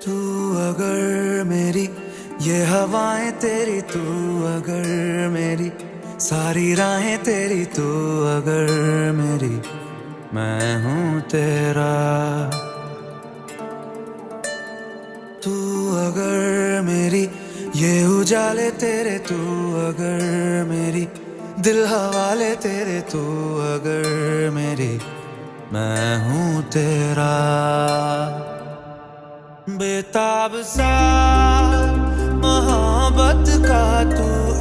तू अगर मेरी ये हवाएं तेरी, तू अगर मेरी सारी राहें तेरी, तू अगर मेरी मैं हूँ तेरा। तू अगर मेरी ये उजाले तेरे, तू अगर मेरी दिल हवाले तेरे, तू अगर मेरी मैं हूँ तेरा। बेताब सा मोहब्बत का तू